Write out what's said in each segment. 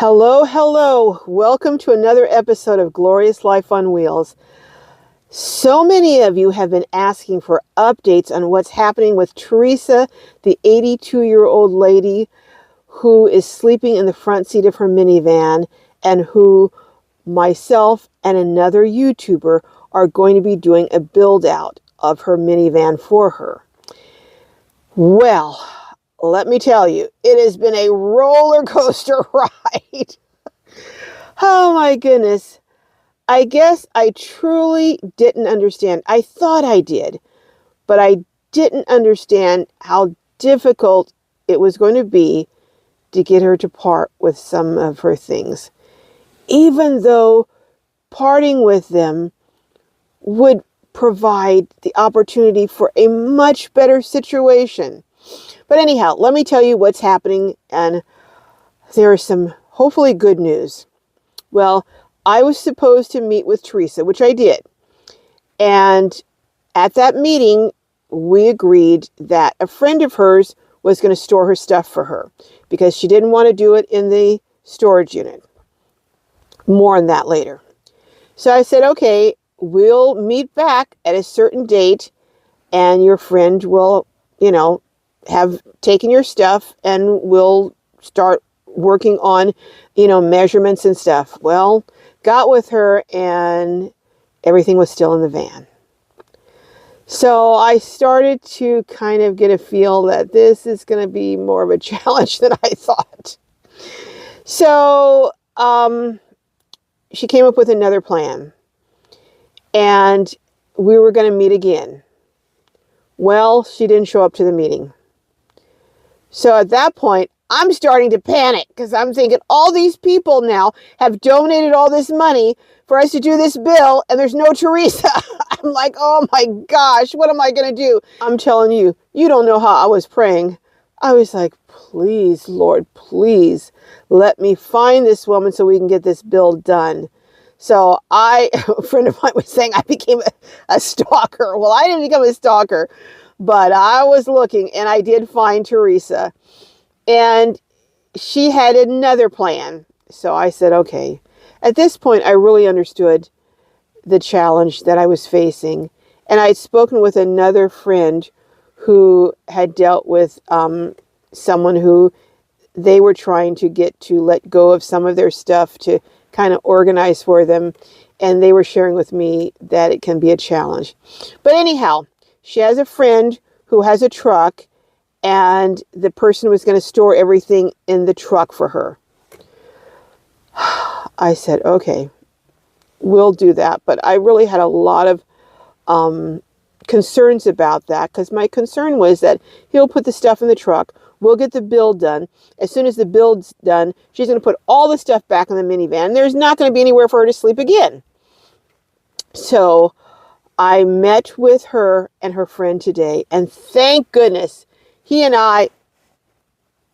Hello, hello. Welcome to another episode of Glorious Life on Wheels. So many of you have been asking for updates on what's happening with Teresa, the 82-year-old lady who is sleeping in the front seat of her minivan and who myself and another YouTuber are going to be doing a build out of her minivan for her. Well, let me tell you, it has been a roller coaster ride. Oh my goodness. I guess I truly didn't understand. I thought I did, but I didn't understand how difficult it was going to be to get her to part with some of her things, even though parting with them would provide the opportunity for a much better situation. But anyhow, let me tell you what's happening, and there is some hopefully good news. Well, I was supposed to meet with Teresa, which I did. And at that meeting, we agreed that a friend of hers was going to store her stuff for her because she didn't want to do it in the storage unit. More on that later. So I said, okay, we'll meet back at a certain date and your friend will, have taken your stuff and we'll start working on, measurements and stuff. Well, got with her and everything was still in the van. So I started to kind of get a feel that this is going to be more of a challenge than I thought. So she came up with another plan and we were going to meet again. Well, she didn't show up to the meeting. So at that point, I'm starting to panic because I'm thinking all these people now have donated all this money for us to do this bill and there's no Teresa. I'm like, oh my gosh, what am I going to do? I'm telling you, you don't know how I was praying. I was like, please, Lord, please let me find this woman so we can get this bill done. So a friend of mine was saying I became a stalker. Well, I didn't become a stalker, but I was looking and I did find Teresa. And she had another plan. So I said, okay. At this point, I really understood the challenge that I was facing. And I had spoken with another friend who had dealt with someone who they were trying to get to let go of some of their stuff to kind of organize for them. And they were sharing with me that it can be a challenge. But anyhow, she has a friend who has a truck. And the person was going to store everything in the truck for her. I said, okay, we'll do that. But I really had a lot of concerns about that because my concern was that he'll put the stuff in the truck. We'll get the build done. As soon as the build's done, she's going to put all the stuff back in the minivan. There's not going to be anywhere for her to sleep again. So I met with her and her friend today. And thank goodness, he and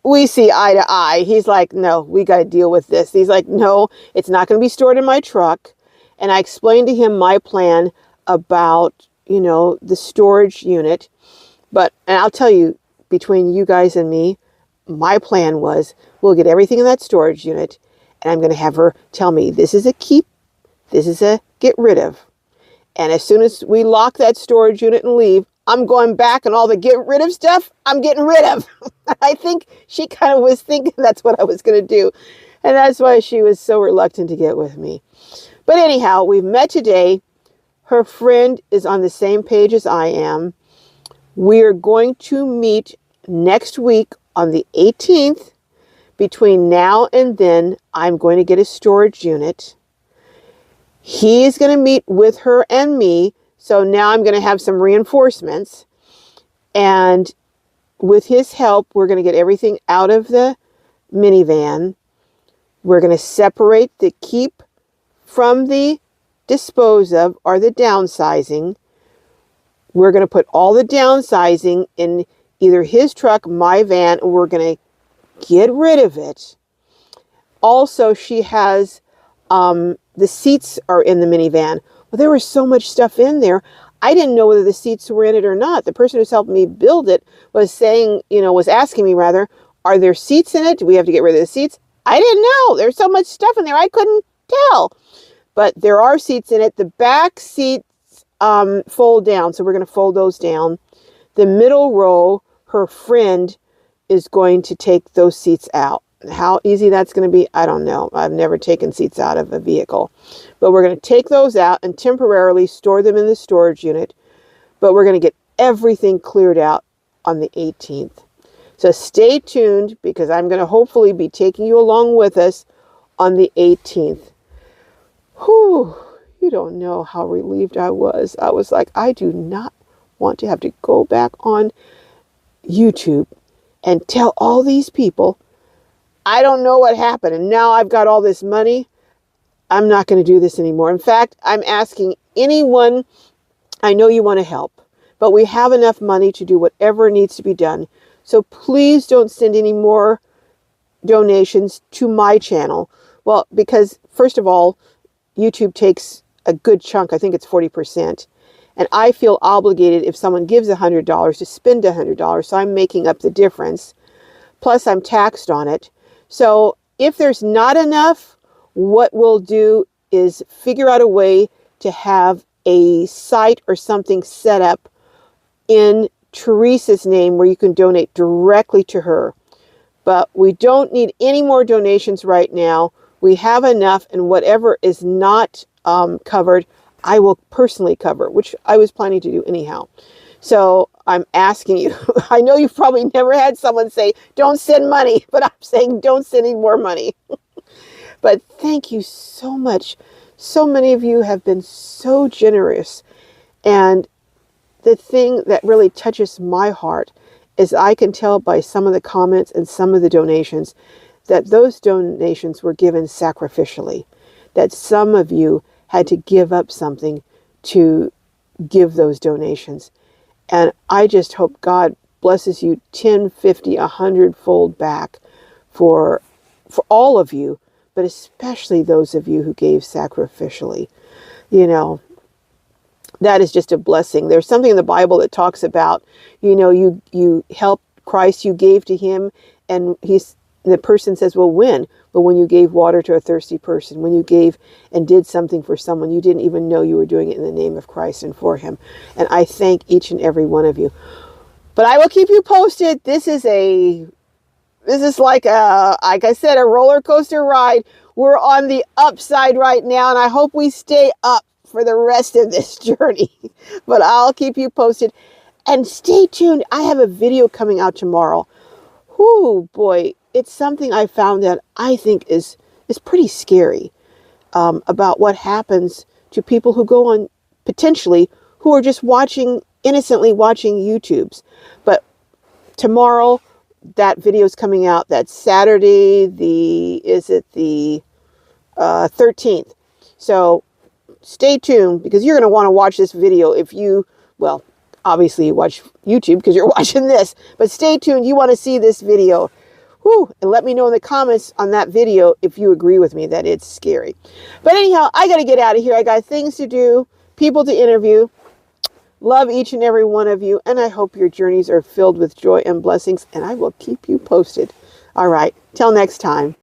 we see eye to eye. He's like, no, we got to deal with this. He's like, no, it's not going to be stored in my truck. And I explained to him my plan about, the storage unit. And I'll tell you, between you guys and me, my plan was we'll get everything in that storage unit. And I'm going to have her tell me, this is a keep, this is a get rid of. And as soon as we lock that storage unit and leave, I'm going back and all the get rid of stuff, I'm getting rid of. I think she kind of was thinking that's what I was going to do. And that's why she was so reluctant to get with me. But anyhow, we've met today. Her friend is on the same page as I am. We are going to meet next week on the 18th. Between now and then, I'm going to get a storage unit. He's going to meet with her and me. So now I'm going to have some reinforcements, and with his help, we're going to get everything out of the minivan. We're going to separate the keep from the dispose of or the downsizing. We're going to put all the downsizing in either his truck, my van, and we're going to get rid of it. Also, she has the seats are in the minivan. Well, there was so much stuff in there. I didn't know whether the seats were in it or not. The person who's helped me build it was saying, was asking me rather, are there seats in it? Do we have to get rid of the seats? I didn't know. There's so much stuff in there. I couldn't tell. But there are seats in it. The back seats fold down. So we're going to fold those down. The middle row, her friend is going to take those seats out. How easy that's going to be, I don't know. I've never taken seats out of a vehicle. But we're going to take those out and temporarily store them in the storage unit. But we're going to get everything cleared out on the 18th. So stay tuned, because I'm going to hopefully be taking you along with us on the 18th. Whew, you don't know how relieved I was. I was like, I do not want to have to go back on YouTube and tell all these people I don't know what happened, and now I've got all this money. I'm not going to do this anymore. In fact, I'm asking anyone, I know you want to help, but we have enough money to do whatever needs to be done. So please don't send any more donations to my channel. Well, because first of all, YouTube takes a good chunk. I think it's 40%. And I feel obligated if someone gives $100 to spend $100. So I'm making up the difference. Plus I'm taxed on it. So if there's not enough, what we'll do is figure out a way to have a site or something set up in Teresa's name where you can donate directly to her. But we don't need any more donations right now. We have enough, and whatever is not covered, I will personally cover, which I was planning to do anyhow. So I'm asking you, I know you've probably never had someone say, don't send money, but I'm saying don't send any more money. But thank you so much. So many of you have been so generous. And the thing that really touches my heart is I can tell by some of the comments and some of the donations that those donations were given sacrificially, that some of you had to give up something to give those donations. And I just hope God blesses you 10, 50, 100-fold back for all of you, but especially those of you who gave sacrificially. You know, that is just a blessing. There's something in the Bible that talks about, you know, you helped Christ, you gave to him, and the person says, well, when? But when you gave water to a thirsty person, when you gave and did something for someone, you didn't even know you were doing it in the name of Christ and for him. And I thank each and every one of you. But I will keep you posted. This is like I said, a roller coaster ride. We're on the upside right now, and I hope we stay up for the rest of this journey. But I'll keep you posted. And stay tuned. I have a video coming out tomorrow. Whoo, boy. It's something I found that I think is pretty scary about what happens to people who go on, potentially, who are just innocently watching YouTubes. But tomorrow, that video is coming out. That's Saturday, the 13th. So stay tuned, because you're going to want to watch this video if you, well, obviously you watch YouTube because you're watching this. But stay tuned. You want to see this video. Whew, and let me know in the comments on that video if you agree with me that it's scary. But anyhow, I got to get out of here. I got things to do, people to interview. Love each and every one of you, and I hope your journeys are filled with joy and blessings, and I will keep you posted. All right, till next time.